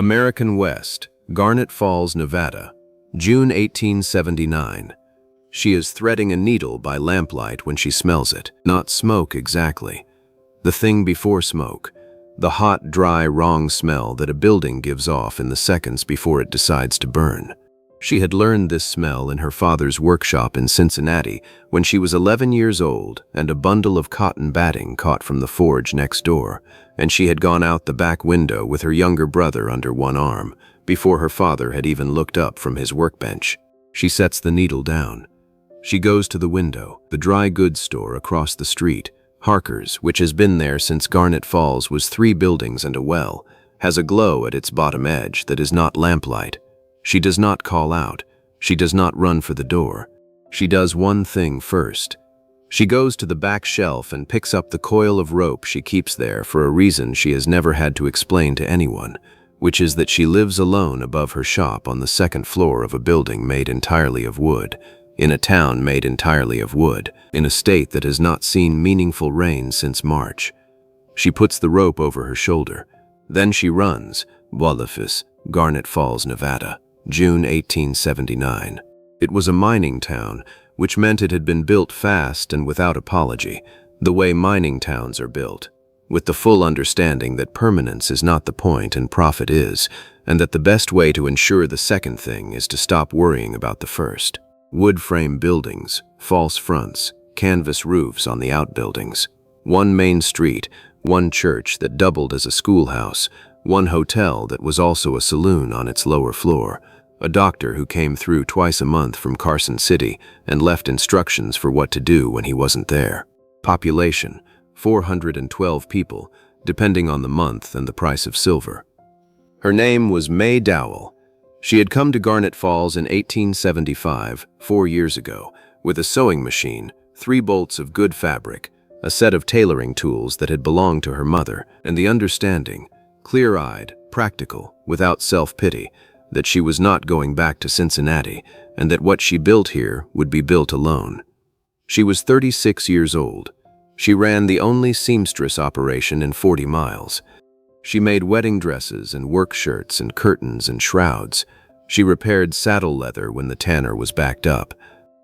American West, Garnet Falls, Nevada, June 1879. She is threading a needle by lamplight when she smells it. Not smoke exactly. The thing before smoke. The hot, dry, wrong smell that a building gives off in the seconds before it decides to burn. She had learned this smell in her father's workshop in Cincinnati when she was 11 years old and a bundle of cotton batting caught from the forge next door, and she had gone out the back window with her younger brother under one arm before her father had even looked up from his workbench. She sets the needle down. She goes to the window, the dry goods store across the street, Harker's, which has been there since Garnet Falls was 3 buildings and a well, has a glow at its bottom edge that is not lamplight. She does not call out. She does not run for the door. She does one thing first. She goes to the back shelf and picks up the coil of rope she keeps there for a reason she has never had to explain to anyone, which is that she lives alone above her shop on the 2nd floor of a building made entirely of wood, in a town made entirely of wood, in a state that has not seen meaningful rain since March. She puts the rope over her shoulder. Then she runs. Wallafis, Garnet Falls, Nevada, June 1879. It was a mining town, which meant it had been built fast and without apology, the way mining towns are built, with the full understanding that permanence is not the point and profit is, and that the best way to ensure the second thing is to stop worrying about the first. Wood frame buildings, false fronts, canvas roofs on the outbuildings, one main street, one church that doubled as a schoolhouse, one hotel that was also a saloon on its lower floor, a doctor who came through twice a month from Carson City and left instructions for what to do when he wasn't there. Population, 412 people, depending on the month and the price of silver. Her name was Mae Dowell. She had come to Garnet Falls in 1875, 4 years ago, with a sewing machine, 3 bolts of good fabric, a set of tailoring tools that had belonged to her mother, and the understanding, clear-eyed, practical, without self-pity, that she was not going back to Cincinnati, and that what she built here would be built alone. She was 36 years old. She ran the only seamstress operation in 40 miles. She made wedding dresses and work shirts and curtains and shrouds. She repaired saddle leather when the tanner was backed up.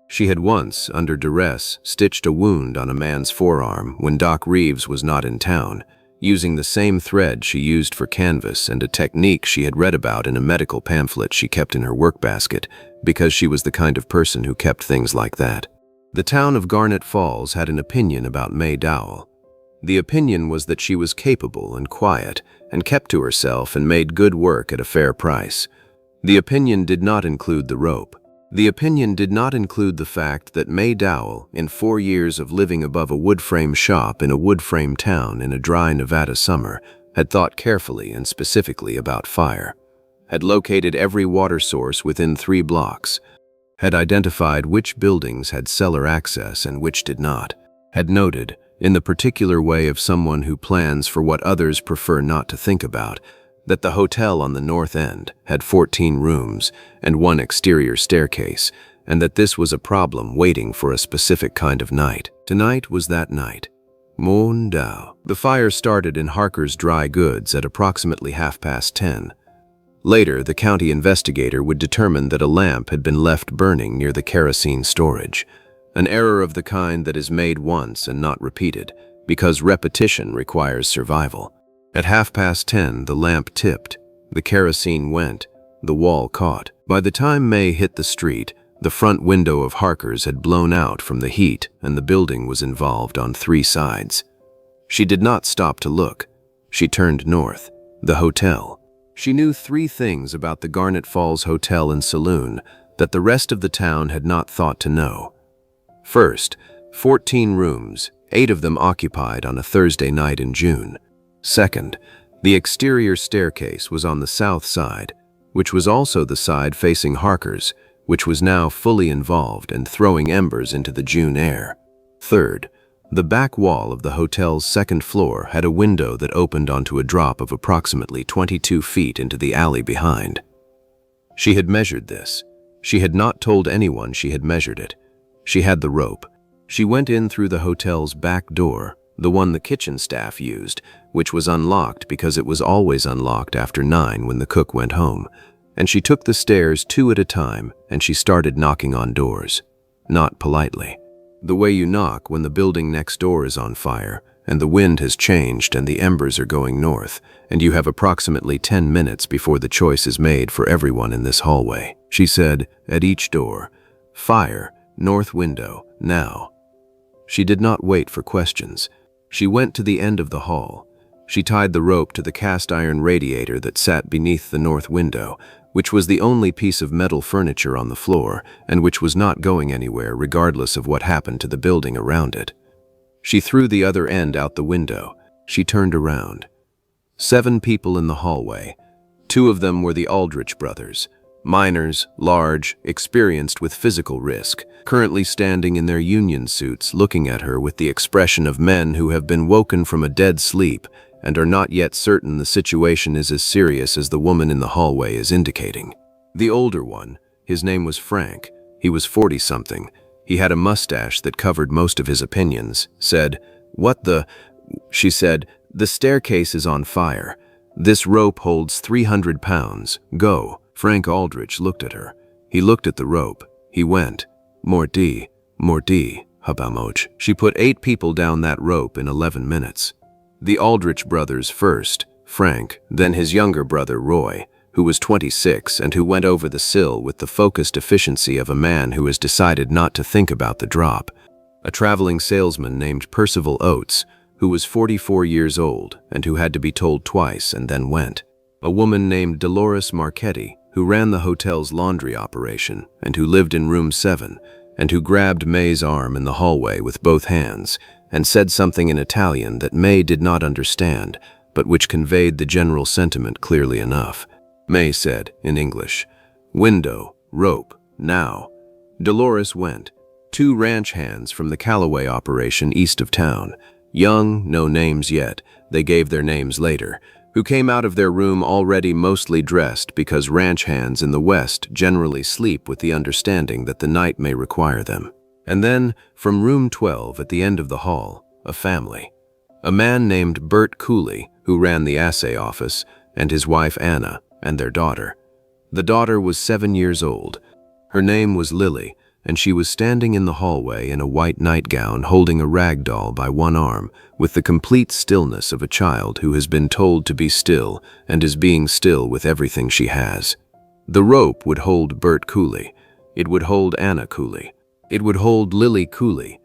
She had once, under duress, stitched a wound on a man's forearm when Doc Reeves was not in town, using the same thread she used for canvas and a technique she had read about in a medical pamphlet she kept in her work basket, because she was the kind of person who kept things like that. The town of Garnet Falls had an opinion about Mae Dowell. The opinion was that she was capable and quiet, and kept to herself and made good work at a fair price. The opinion did not include the rope. The opinion did not include the fact that Mae Dowell, in 4 years of living above a wood frame shop in a wood frame town in a dry Nevada summer, had thought carefully and specifically about fire, had located every water source within 3 blocks, had identified which buildings had cellar access and which did not, had noted, in the particular way of someone who plans for what others prefer not to think about, that the hotel on the north end had 14 rooms and 1 exterior staircase, and that this was a problem waiting for a specific kind of night. Tonight was that night. Mae Dowell. The fire started in Harker's dry goods at approximately 10:30. Later, the county investigator would determine that a lamp had been left burning near the kerosene storage, an error of the kind that is made once and not repeated, because repetition requires survival. At 10:30, the lamp tipped, the kerosene went, the wall caught. By the time Mae hit the street, the front window of Harker's had blown out from the heat and the building was involved on 3 sides. She did not stop to look. She turned north, the hotel. She knew 3 things about the Garnet Falls Hotel and Saloon that the rest of the town had not thought to know. First, 14 rooms, 8 of them occupied on a Thursday night in June. Second, the exterior staircase was on the south side, which was also the side facing Harker's, which was now fully involved and throwing embers into the June air. Third, the back wall of the hotel's 2nd floor had a window that opened onto a drop of approximately 22 feet into the alley behind. She had measured this. She had not told anyone she had measured it. She had the rope. She went in through the hotel's back door, the one the kitchen staff used, which was unlocked because it was always unlocked after 9 when the cook went home, and she took the stairs 2 at a time and she started knocking on doors. Not politely. The way you knock when the building next door is on fire, and the wind has changed and the embers are going north, and you have approximately 10 minutes before the choice is made for everyone in this hallway. She said, at each door, "Fire, north window, now." She did not wait for questions. She went to the end of the hall. She tied the rope to the cast iron radiator that sat beneath the north window, which was the only piece of metal furniture on the floor and which was not going anywhere regardless of what happened to the building around it. She threw the other end out the window. She turned around. 7 people in the hallway. 2 of them were the Aldrich brothers, miners, large, experienced with physical risk, currently standing in their union suits looking at her with the expression of men who have been woken from a dead sleep and are not yet certain the situation is as serious as the woman in the hallway is indicating. The older one, his name was Frank, he was 40-something, he had a mustache that covered most of his opinions, said, "What the?" She said, "The staircase is on fire. This rope holds 300 pounds. Go." Frank Aldrich looked at her. He looked at the rope. He went, Mordi, habamoj. She put 8 people down that rope in 11 minutes. The Aldrich brothers first, Frank, then his younger brother Roy, who was 26 and who went over the sill with the focused efficiency of a man who has decided not to think about the drop. A traveling salesman named Percival Oates, who was 44 years old and who had to be told twice and then went. A woman named Dolores Marchetti, who ran the hotel's laundry operation and who lived in room 7 and who grabbed Mae's arm in the hallway with both hands and said something in Italian that Mae did not understand, but which conveyed the general sentiment clearly enough. Mae said, in English, "Window, rope, now." Dolores went. 2 ranch hands from the Callaway operation east of town, young, no names yet, they gave their names later, who came out of their room already mostly dressed because ranch hands in the West generally sleep with the understanding that the night may require them. And then, from room 12 at the end of the hall, a family. A man named Bert Cooley, who ran the assay office, and his wife Anna, and their daughter. The daughter was 7 years old. Her name was Lily, and she was standing in the hallway in a white nightgown holding a rag doll by one arm, with the complete stillness of a child who has been told to be still and is being still with everything she has. The rope would hold Bert Cooley. It would hold Anna Cooley. It would hold Lily Cooley.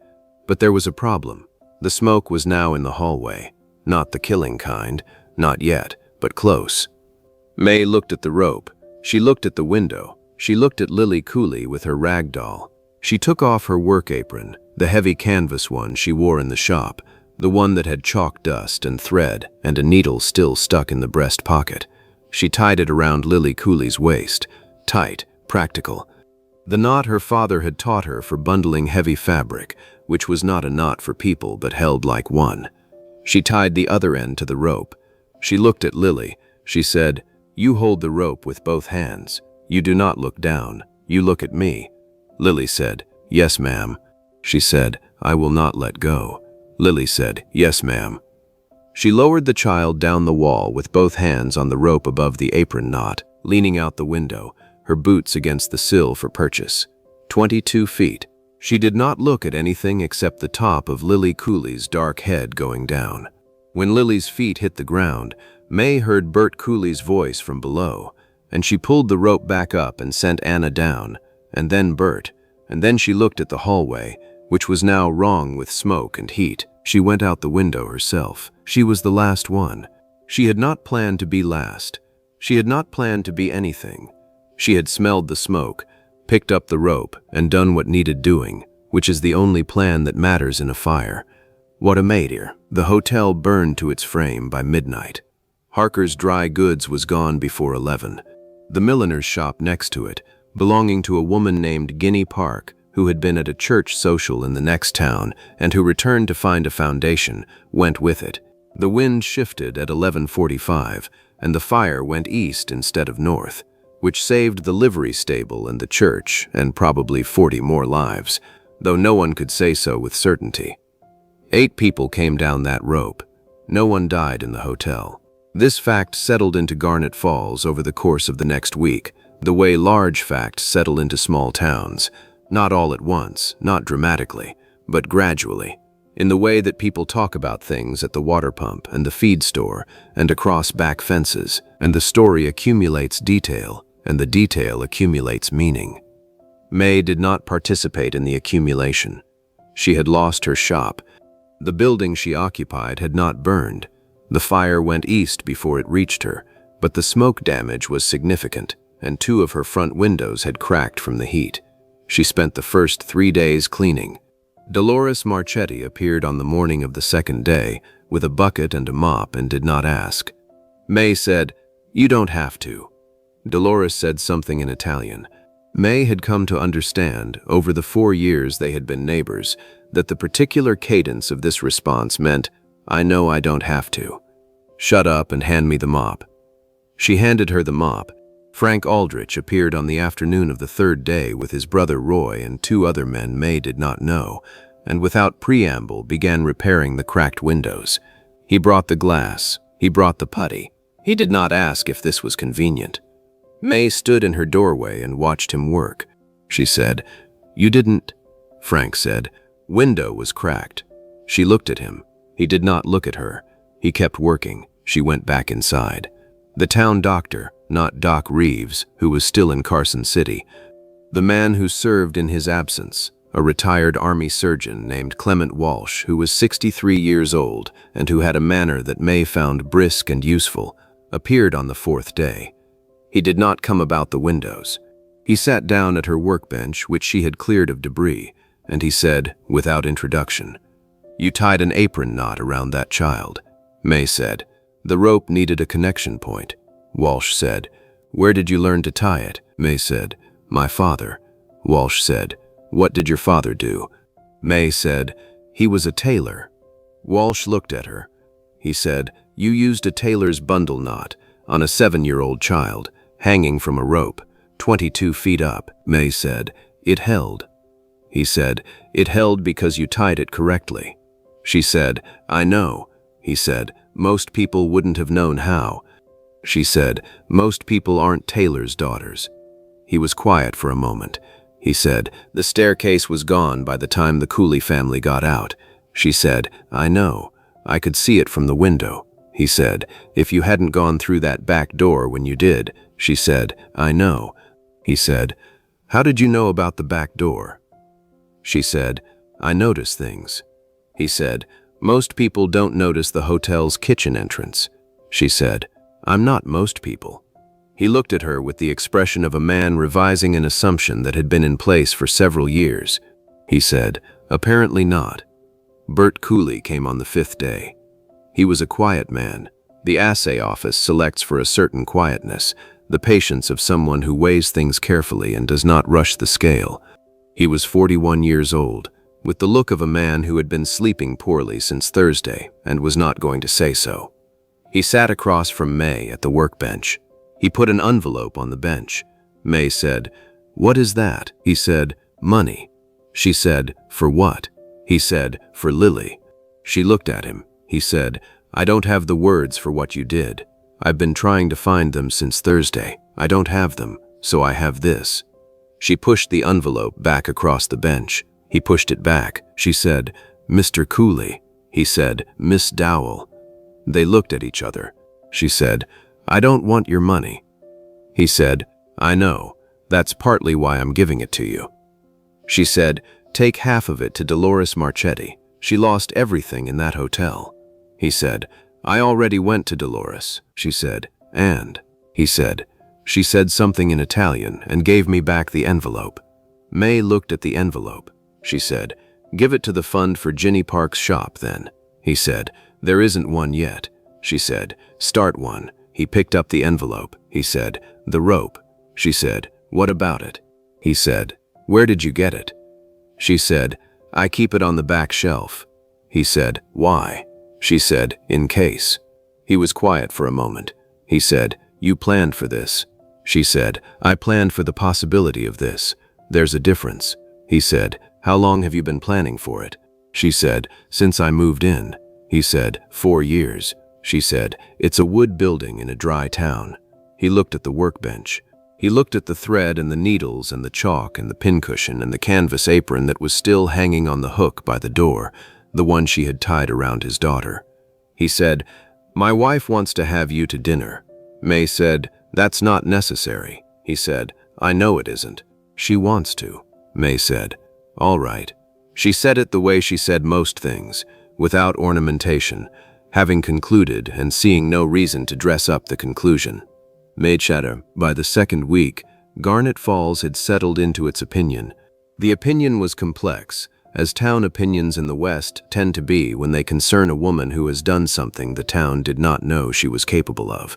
But there was a problem. The smoke was now in the hallway. Not the killing kind, not yet, but close. Mae looked at the rope. She looked at the window. She looked at Lily Cooley with her rag doll. She took off her work apron, the heavy canvas one she wore in the shop, the one that had chalk dust and thread and a needle still stuck in the breast pocket. She tied it around Lily Cooley's waist, tight, practical. The knot her father had taught her for bundling heavy fabric, which was not a knot for people but held like one. She tied the other end to the rope. She looked at Lily. She said, "You hold the rope with both hands. You do not look down. You look at me." Lily said, "Yes, ma'am." She said, "I will not let go." Lily said, "Yes, ma'am." She lowered the child down the wall with both hands on the rope above the apron knot, leaning out the window, her boots against the sill for purchase. 22 feet. She did not look at anything except the top of Lily Cooley's dark head going down. When Lily's feet hit the ground, Mae heard Bert Cooley's voice from below, and she pulled the rope back up and sent Anna down, and then Bert, and then she looked at the hallway, which was now wrong with smoke and heat. She went out the window herself. She was the last one. She had not planned to be last. She had not planned to be anything. She had smelled the smoke, picked up the rope, and done what needed doing, which is the only plan that matters in a fire. What a mater. The hotel burned to its frame by midnight. Harker's Dry Goods was gone before 11. The milliner's shop next to it, belonging to a woman named Guinea Park, who had been at a church social in the next town and who returned to find a foundation, went with it. The wind shifted at 11:45, and the fire went east instead of north, which saved the livery stable and the church and probably 40 more lives, though no one could say so with certainty. 8 people came down that rope. No one died in the hotel. This fact settled into Garnet Falls over the course of the next week, the way large facts settle into small towns, not all at once, not dramatically, but gradually, in the way that people talk about things at the water pump and the feed store and across back fences, and the story accumulates detail, and the detail accumulates meaning. Mae did not participate in the accumulation. She had lost her shop. The building she occupied had not burned. The fire went east before it reached her, but the smoke damage was significant, and 2 of her front windows had cracked from the heat. She spent the first 3 days cleaning. Dolores Marchetti appeared on the morning of the second day with a bucket and a mop and did not ask. Mae said, "You don't have to." Dolores said something in Italian. Mae had come to understand, over the 4 years they had been neighbors, that the particular cadence of this response meant, "I know I don't have to. Shut up and hand me the mop." She handed her the mop. Frank Aldrich appeared on the afternoon of the 3rd day with his brother Roy and 2 other men Mae did not know, and without preamble began repairing the cracked windows. He brought the glass. He brought the putty. He did not ask if this was convenient. Mae stood in her doorway and watched him work. She said, "You didn't..." Frank said, "Window was cracked." She looked at him. He did not look at her. He kept working. She went back inside. The town doctor, not Doc Reeves, who was still in Carson City. The man who served in his absence, a retired Army surgeon named Clement Walsh, who was 63 years old and who had a manner that Mae found brisk and useful, appeared on the 4th day. He did not come about the windows. He sat down at her workbench, which she had cleared of debris, and he said, without introduction, "You tied an apron knot around that child." Mae said, "The rope needed a connection point." Walsh said, "Where did you learn to tie it?" Mae said, "My father." Walsh said, "What did your father do?" Mae said, "He was a tailor." Walsh looked at her. He said, "You used a tailor's bundle knot on a 7-year-old child, hanging from a rope, 22 feet up." Mae said, "It held." He said, "It held because you tied it correctly." She said, "I know." He said, "Most people wouldn't have known how." She said, "Most people aren't tailors' daughters." He was quiet for a moment. He said, "The staircase was gone by the time the Cooley family got out." She said, "I know. I could see it from the window." He said, "If you hadn't gone through that back door when you did." She said, "I know." He said, "How did you know about the back door?" She said, "I notice things." He said, "Most people don't notice the hotel's kitchen entrance." She said, "I'm not most people." He looked at her with the expression of a man revising an assumption that had been in place for several years. He said, "Apparently not." Bert Cooley came on the 5th day. He was a quiet man. The assay office selects for a certain quietness, the patience of someone who weighs things carefully and does not rush the scale. He was 41 years old, with the look of a man who had been sleeping poorly since Thursday and was not going to say so. He sat across from Mae at the workbench. He put an envelope on the bench. Mae said, "What is that?" He said, "Money." She said, "For what?" He said, "For Lily." She looked at him. He said, "I don't have the words for what you did. I've been trying to find them since Thursday. I don't have them, so I have this." She pushed the envelope back across the bench. He pushed it back. She said, "Mr. Cooley." He said, "Miss Dowell." They looked at each other. She said, "I don't want your money." He said, "I know. That's partly why I'm giving it to you." She said, "Take half of it to Dolores Marchetti. She lost everything in that hotel." He said, "I already went to Dolores." She said, "And?" He said, "She said something in Italian and gave me back the envelope." Mae looked at the envelope. She said, "Give it to the fund for Ginny Park's shop, then." He said, "There isn't one yet." She said, "Start one." He picked up the envelope. He said, "The rope." She said, "What about it?" He said, "Where did you get it?" She said, "I keep it on the back shelf." He said, "Why?" She said, "In case." He was quiet for a moment. He said, "You planned for this." She said, "I planned for the possibility of this. There's a difference." He said, "How long have you been planning for it?" She said, "Since I moved in." He said, 4 years. She said, it's a wood building in a dry town. He looked at the workbench. He looked at the thread and the needles and the chalk and the pincushion and the canvas apron that was still hanging on the hook by the door, the one she had tied around his daughter. He said, my wife wants to have you to dinner. Mae said, that's not necessary. He said, I know it isn't. She wants to. Mae said, all right. She said it the way she said most things, without ornamentation, having concluded and seeing no reason to dress up the conclusion. Mae chatter, by the second week, Garnet Falls had settled into its opinion. The opinion was complex, as town opinions in the West tend to be when they concern a woman who has done something the town did not know she was capable of.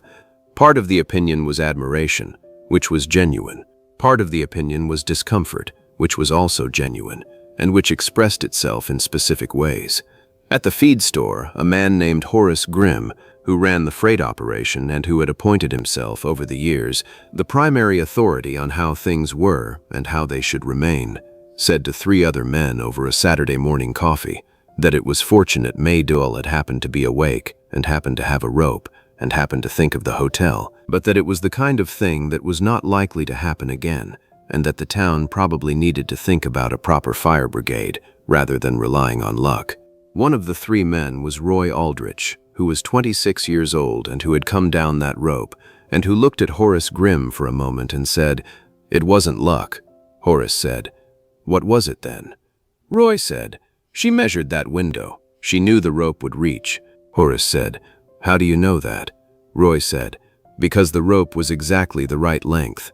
Part of the opinion was admiration, which was genuine. Part of the opinion was discomfort, which was also genuine, and which expressed itself in specific ways. At the feed store, a man named Horace Grimm, who ran the freight operation and who had appointed himself over the years the primary authority on how things were and how they should remain, said to 3 other men over a Saturday morning coffee that it was fortunate Mae Dowell had happened to be awake and happened to have a rope and happened to think of the hotel, but that it was the kind of thing that was not likely to happen again, and that the town probably needed to think about a proper fire brigade rather than relying on luck. One of the 3 men was Roy Aldrich, who was 26 years old and who had come down that rope, and who looked at Horace Grimm for a moment and said, it wasn't luck. Horace said, what was it then? Roy said, she measured that window. She knew the rope would reach. Horace said, how do you know that? Roy said, because the rope was exactly the right length.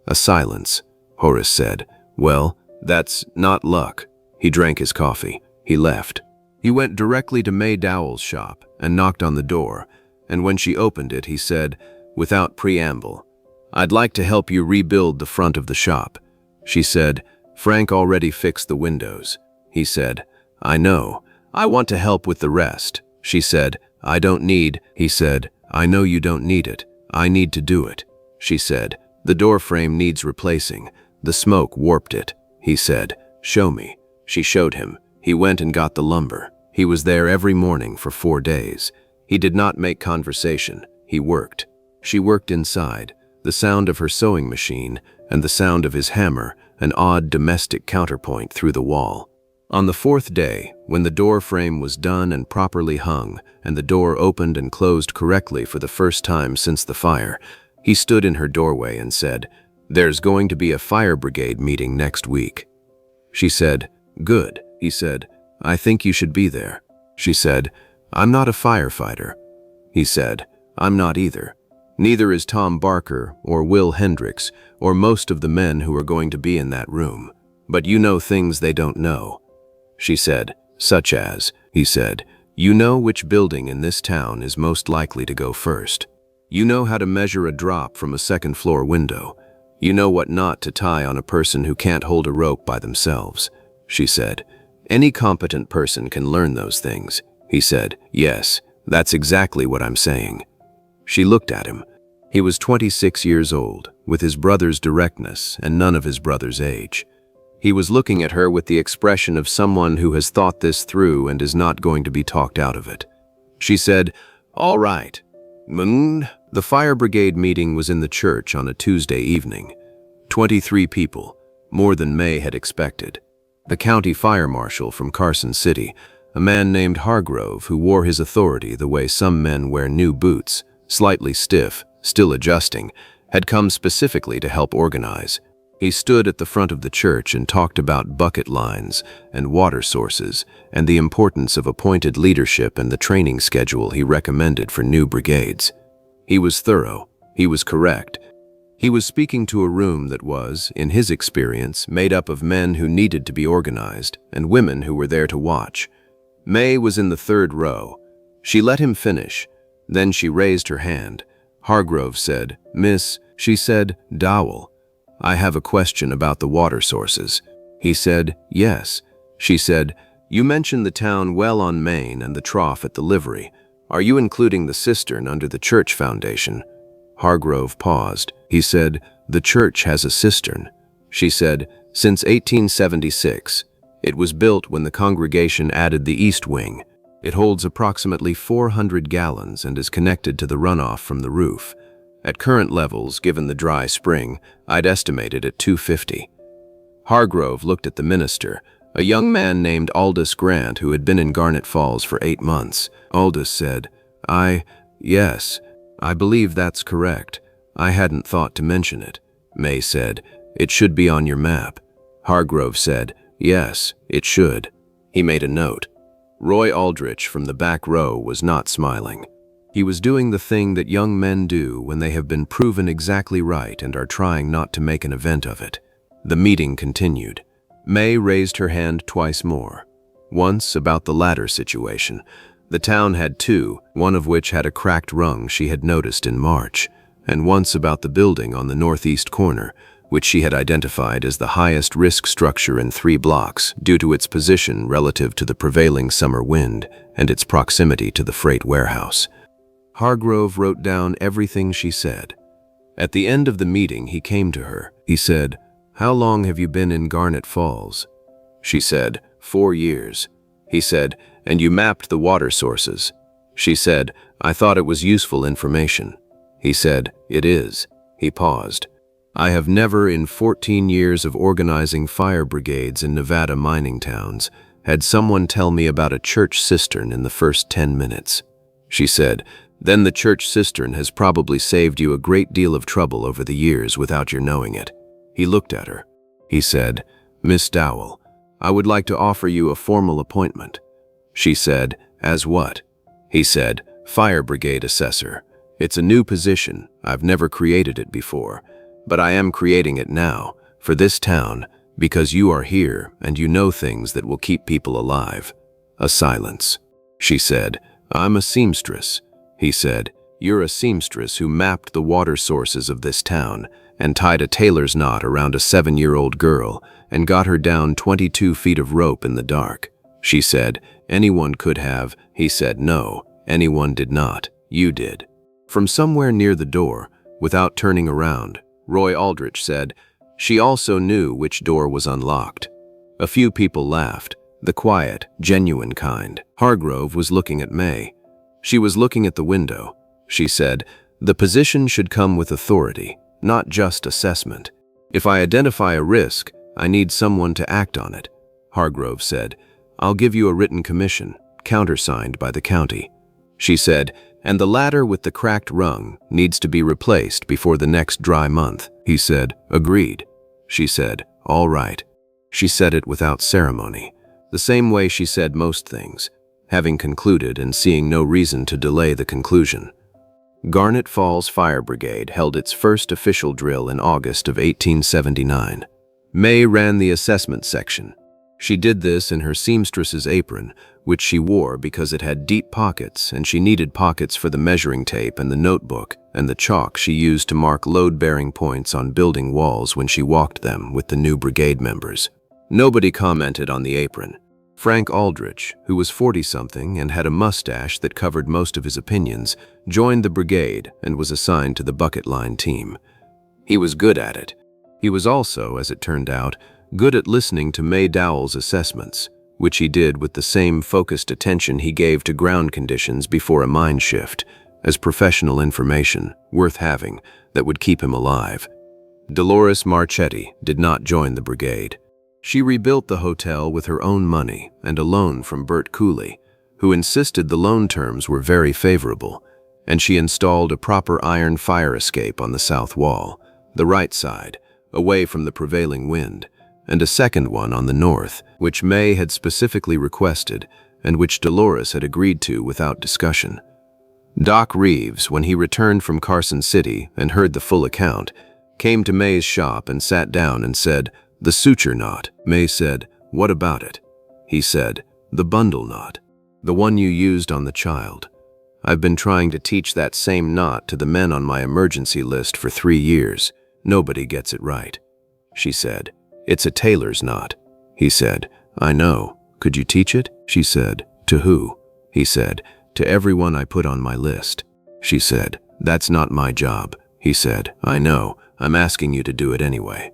A silence. Horace said, well, that's not luck. He drank his coffee. He left. He went directly to Mae Dowell's shop and knocked on the door, and when she opened it, he said, without preamble, I'd like to help you rebuild the front of the shop. She said, Frank already fixed the windows. He said, I know. I want to help with the rest. She said, I don't need. He said, I know you don't need it. I need to do it. She said, the door frame needs replacing. The smoke warped it. He said, show me. She showed him. He went and got the lumber. He was there every morning for 4 days. He did not make conversation. He worked. She worked inside, the sound of her sewing machine and the sound of his hammer, an odd domestic counterpoint through the wall. On the 4th day, when the door frame was done and properly hung, and the door opened and closed correctly for the first time since the fire, he stood in her doorway and said, there's going to be a fire brigade meeting next week. She said, good. He said, I think you should be there. She said, I'm not a firefighter. He said, I'm not either. Neither is Tom Barker or Will Hendricks or most of the men who are going to be in that room. But you know things they don't know. She said, such as, he said, you know which building in this town is most likely to go first. You know how to measure a drop from a 2nd floor window. You know what knot to tie on a person who can't hold a rope by themselves. She said, any competent person can learn those things. He said, yes, that's exactly what I'm saying. She looked at him. He was 26 years old, with his brother's directness and none of his brother's age. He was looking at her with the expression of someone who has thought this through and is not going to be talked out of it. She said, all right. The fire brigade meeting was in the church on a Tuesday evening. 23 people, more than Mae had expected. The county fire marshal from Carson City, a man named Hargrove who wore his authority the way some men wear new boots, slightly stiff, still adjusting, had come specifically to help organize. He stood at the front of the church and talked about bucket lines and water sources and the importance of appointed leadership and the training schedule he recommended for new brigades. He was thorough. He was correct. He was speaking to a room that was, in his experience, made up of men who needed to be organized and women who were there to watch. Mae was in the 3rd row. She let him finish. Then she raised her hand. Hargrove said, Miss, she said, Dowell, I have a question about the water sources. He said, yes. She said, you mentioned the town well on Main and the trough at the livery. Are you including the cistern under the church foundation? Hargrove paused. He said, the church has a cistern. She said, since 1876. It was built when the congregation added the east wing. It holds approximately 400 gallons and is connected to the runoff from the roof. At current levels, given the dry spring, I'd estimate it at 250. Hargrove looked at the minister, a young man named Aldous Grant who had been in Garnet Falls for 8 months. Aldous said, Yes, I believe that's correct. I hadn't thought to mention it. Mae said, it should be on your map. Hargrove said, yes, it should. He made a note. Roy Aldrich from the back row was not smiling. He was doing the thing that young men do when they have been proven exactly right and are trying not to make an event of it. The meeting continued. Mae raised her hand twice more. Once about the ladder situation. The town had 2, one of which had a cracked rung she had noticed in March, and once about the building on the northeast corner, which she had identified as the highest risk structure in 3 blocks due to its position relative to the prevailing summer wind and its proximity to the freight warehouse. Hargrove wrote down everything she said. At the end of the meeting, he came to her. He said, "How long have you been in Garnet Falls?" She said, 4 years. He said, "And you mapped the water sources?" She said, "I thought it was useful information." He said, "It is." He paused. "I have never in 14 years of organizing fire brigades in Nevada mining towns had someone tell me about a church cistern in the first 10 minutes. She said, "Then the church cistern has probably saved you a great deal of trouble over the years without your knowing it." He looked at her. He said, "Miss Dowell, I would like to offer you a formal appointment." She said, "As what?" He said, "Fire brigade assessor. It's a new position. I've never created it before, but I am creating it now, for this town, because you are here and you know things that will keep people alive." A silence. She said, "I'm a seamstress." He said, "You're a seamstress who mapped the water sources of this town and tied a tailor's knot around a 7-year-old girl and got her down 22 feet of rope in the dark." She said, "Anyone could have." He said, "No, anyone did not. You did." From somewhere near the door, without turning around, Roy Aldrich said, "She also knew which door was unlocked." A few people laughed, the quiet, genuine kind. Hargrove was looking at Mae. She was looking at the window. She said, "The position should come with authority, not just assessment. If I identify a risk, I need someone to act on it." Hargrove said, "I'll give you a written commission, countersigned by the county." She said, "And the ladder with the cracked rung needs to be replaced before the next dry month." He said, "Agreed." She said, "All right." She said it without ceremony, the same way she said most things, having concluded and seeing no reason to delay the conclusion. Garnet Falls Fire Brigade held its first official drill in August of 1879. Mae ran the assessment section. She did this in her seamstress's apron, which she wore because it had deep pockets and she needed pockets for the measuring tape and the notebook and the chalk she used to mark load-bearing points on building walls when she walked them with the new brigade members. Nobody commented on the apron. Frank Aldrich, who was 40-something and had a mustache that covered most of his opinions, joined the brigade and was assigned to the bucket line team. He was good at it. He was also, as it turned out, good at listening to Mae Dowell's assessments, which he did with the same focused attention he gave to ground conditions before a mine shift, as professional information, worth having, that would keep him alive. Dolores Marchetti did not join the brigade. She rebuilt the hotel with her own money and a loan from Bert Cooley, who insisted the loan terms were very favorable, and she installed a proper iron fire escape on the south wall, the right side, away from the prevailing wind, and a second one on the north, which Mae had specifically requested and which Dolores had agreed to without discussion. Doc Reeves, when he returned from Carson City and heard the full account, came to Mae's shop and sat down and said, "The suture knot." Mae said, "What about it?" He said, "The bundle knot. The one you used on the child. I've been trying to teach that same knot to the men on my emergency list for 3 years. Nobody gets it right." She said, "It's a tailor's knot." He said, "I know. Could you teach it?" She said, "To who?" He said, "To everyone I put on my list." She said, "That's not my job." He said, "I know. I'm asking you to do it anyway."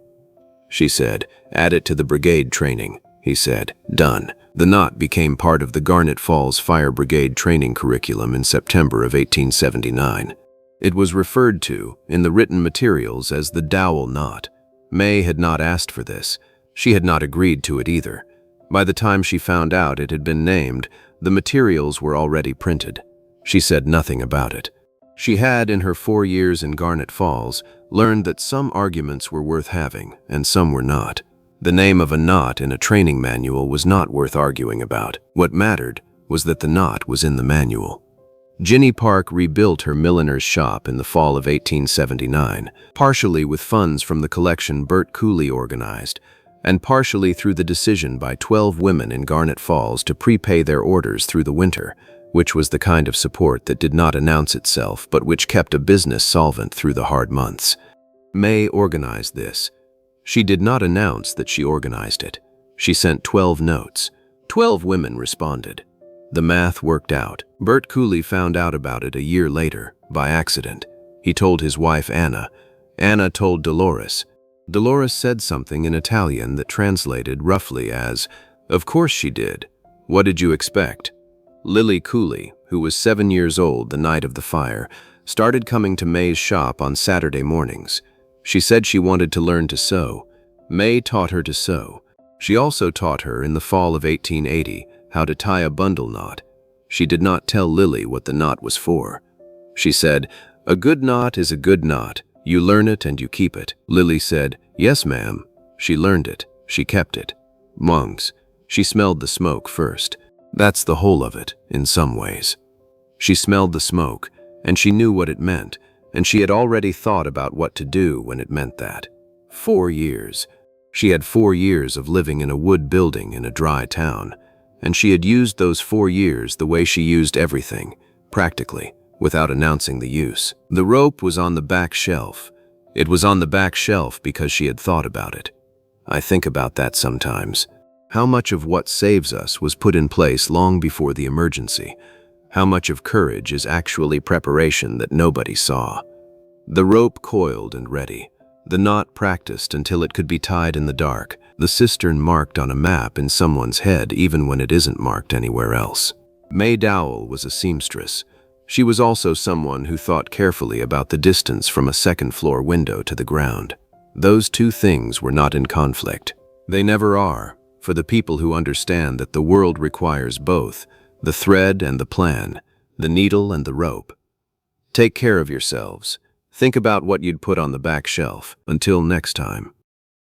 She said, "Add it to the brigade training." He said, "Done." The knot became part of the Garnet Falls Fire Brigade training curriculum in September of 1879. It was referred to in the written materials as the Dowell knot. Mae had not asked for this. She had not agreed to it either. By the time she found out it had been named, the materials were already printed. She said nothing about it. She had, in her 4 years in Garnet Falls, learned that some arguments were worth having and some were not. The name of a knot in a training manual was not worth arguing about. What mattered was that the knot was in the manual. Ginny Park rebuilt her milliner's shop in the fall of 1879, partially with funds from the collection Bert Cooley organized, and partially through the decision by 12 women in Garnet Falls to prepay their orders through the winter, which was the kind of support that did not announce itself but which kept a business solvent through the hard months. Mae organized this. She did not announce that she organized it. She sent 12 notes. 12 women responded. The math worked out. Bert Cooley found out about it a year later, by accident. He told his wife Anna. Anna told Dolores. Dolores said something in Italian that translated roughly as, "Of course she did. What did you expect?" Lily Cooley, who was 7 years old the night of the fire, started coming to Mae's shop on Saturday mornings. She said she wanted to learn to sew. Mae taught her to sew. She also taught her in the fall of 1880 how to tie a bundle knot. She did not tell Lily what the knot was for. She said, "A good knot is a good knot. You learn it and you keep it." Lily said, "Yes, ma'am." She learned it. She kept it. Monks. She smelled the smoke first. That's the whole of it, in some ways. She smelled the smoke, and she knew what it meant, and she had already thought about what to do when it meant that. 4 years. She had 4 years of living in a wood building in a dry town, and she had used those 4 years the way she used everything, practically, without announcing the use. The rope was on the back shelf. It was on the back shelf because she had thought about it. I think about that sometimes. How much of what saves us was put in place long before the emergency? How much of courage is actually preparation that nobody saw? The rope coiled and ready. The knot practiced until it could be tied in the dark. The cistern marked on a map in someone's head even when it isn't marked anywhere else. Mae Dowell was a seamstress. She was also someone who thought carefully about the distance from a second-floor window to the ground. Those two things were not in conflict. They never are, for the people who understand that the world requires both, the thread and the plan, the needle and the rope. Take care of yourselves. Think about what you'd put on the back shelf. Until next time.